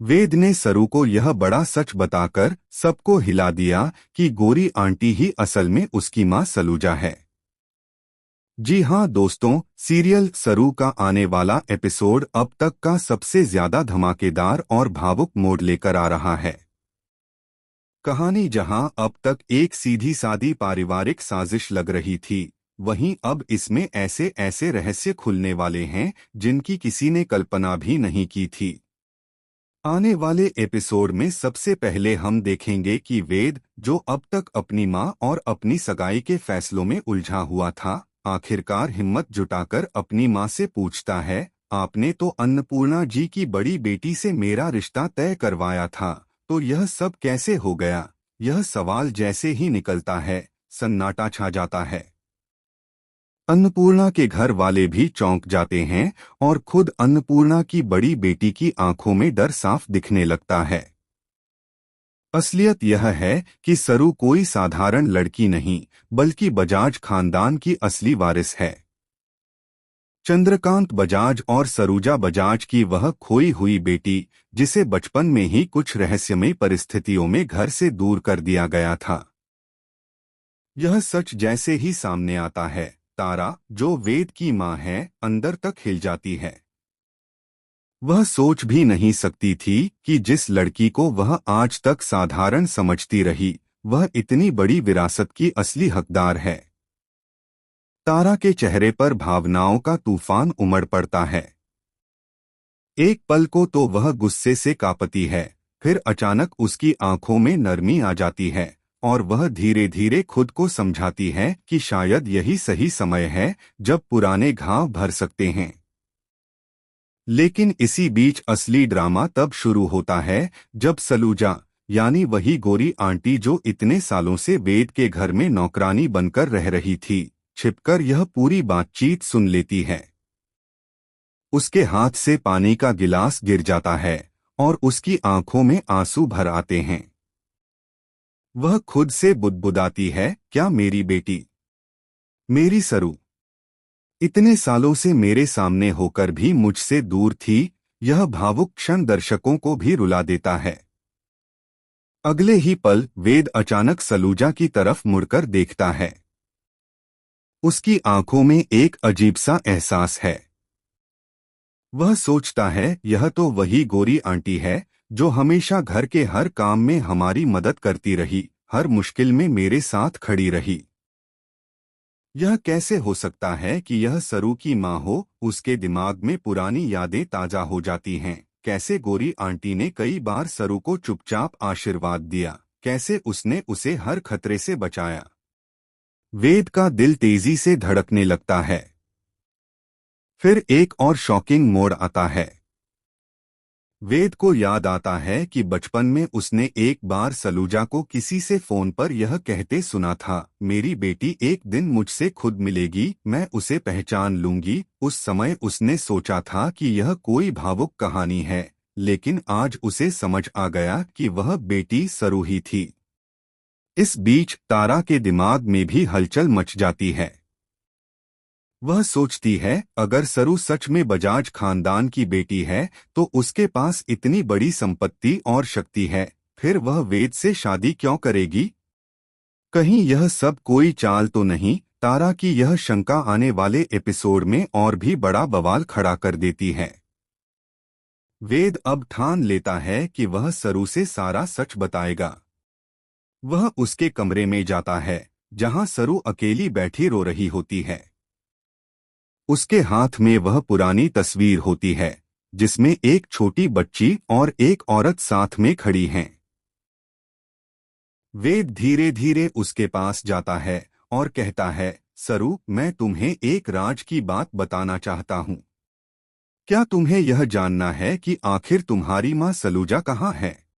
वेद ने सरू को यह बड़ा सच बताकर सबको हिला दिया कि गोरी आंटी ही असल में उसकी मां सलूजा है। जी हाँ दोस्तों, सीरियल सरू का आने वाला एपिसोड अब तक का सबसे ज्यादा धमाकेदार और भावुक मोड़ लेकर आ रहा है। कहानी जहां अब तक एक सीधी सादी पारिवारिक साजिश लग रही थी, वहीं अब इसमें ऐसे ऐसे रहस्य खुलने वाले हैं जिनकी किसी ने कल्पना भी नहीं की थी। आने वाले एपिसोड में सबसे पहले हम देखेंगे कि वेद, जो अब तक अपनी मां और अपनी सगाई के फैसलों में उलझा हुआ था, आखिरकार हिम्मत जुटाकर अपनी मां से पूछता है, आपने तो अन्नपूर्णा जी की बड़ी बेटी से मेरा रिश्ता तय करवाया था, तो यह सब कैसे हो गया? यह सवाल जैसे ही निकलता है, सन्नाटा छा जाता है। अन्नपूर्णा के घर वाले भी चौंक जाते हैं और खुद अन्नपूर्णा की बड़ी बेटी की आंखों में डर साफ दिखने लगता है। असलियत यह है कि सरू कोई साधारण लड़की नहीं, बल्कि बजाज खानदान की असली वारिस है। चंद्रकांत बजाज और सरूजा बजाज की वह खोई हुई बेटी, जिसे बचपन में ही कुछ रहस्यमयी परिस्थितियों में घर से दूर कर दिया गया था। यह सच जैसे ही सामने आता है, तारा, जो वेद की मां है, अंदर तक हिल जाती है। वह सोच भी नहीं सकती थी कि जिस लड़की को वह आज तक साधारण समझती रही, वह इतनी बड़ी विरासत की असली हकदार है। तारा के चेहरे पर भावनाओं का तूफान उमड़ पड़ता है। एक पल को तो वह गुस्से से कांपती है, फिर अचानक उसकी आंखों में नरमी आ जाती है और वह धीरे धीरे खुद को समझाती है कि शायद यही सही समय है जब पुराने घाव भर सकते हैं। लेकिन इसी बीच असली ड्रामा तब शुरू होता है जब सलूजा, यानी वही गोरी आंटी जो इतने सालों से वेद के घर में नौकरानी बनकर रह रही थी, छिपकर यह पूरी बातचीत सुन लेती है। उसके हाथ से पानी का गिलास गिर जाता है और उसकी आंखों में आंसू भर आते हैं। वह खुद से बुदबुदाती है, क्या मेरी बेटी, मेरी सरू, इतने सालों से मेरे सामने होकर भी मुझसे दूर थी। यह भावुक क्षण दर्शकों को भी रुला देता है। अगले ही पल वेद अचानक सलूजा की तरफ मुड़कर देखता है। उसकी आंखों में एक अजीब सा एहसास है। वह सोचता है, यह तो वही गोरी आंटी है जो हमेशा घर के हर काम में हमारी मदद करती रही, हर मुश्किल में मेरे साथ खड़ी रही। यह कैसे हो सकता है कि यह सरू की मां हो? उसके दिमाग में पुरानी यादें ताजा हो जाती हैं। कैसे गोरी आंटी ने कई बार सरू को चुपचाप आशीर्वाद दिया, कैसे उसने उसे हर खतरे से बचाया। वेद का दिल तेजी से धड़कने लगता है। फिर एक और शॉकिंग मोड़ आता है। वेद को याद आता है कि बचपन में उसने एक बार सलूजा को किसी से फोन पर यह कहते सुना था, मेरी बेटी एक दिन मुझसे खुद मिलेगी, मैं उसे पहचान लूंगी। उस समय उसने सोचा था कि यह कोई भावुक कहानी है, लेकिन आज उसे समझ आ गया कि वह बेटी सरू ही थी। इस बीच तारा के दिमाग में भी हलचल मच जाती है। वह सोचती है, अगर सरू सच में बजाज खानदान की बेटी है तो उसके पास इतनी बड़ी संपत्ति और शक्ति है, फिर वह वेद से शादी क्यों करेगी? कहीं यह सब कोई चाल तो नहीं? तारा की यह शंका आने वाले एपिसोड में और भी बड़ा बवाल खड़ा कर देती है। वेद अब ठान लेता है कि वह सरू से सारा सच बताएगा। वह उसके कमरे में जाता है, जहां सरू अकेली बैठी रो रही होती है। उसके हाथ में वह पुरानी तस्वीर होती है, जिसमें एक छोटी बच्ची और एक औरत साथ में खड़ी हैं। वेद धीरे धीरे उसके पास जाता है और कहता है, सरू, मैं तुम्हें एक राज की बात बताना चाहता हूँ। क्या तुम्हें यह जानना है कि आखिर तुम्हारी माँ सलूजा कहाँ है?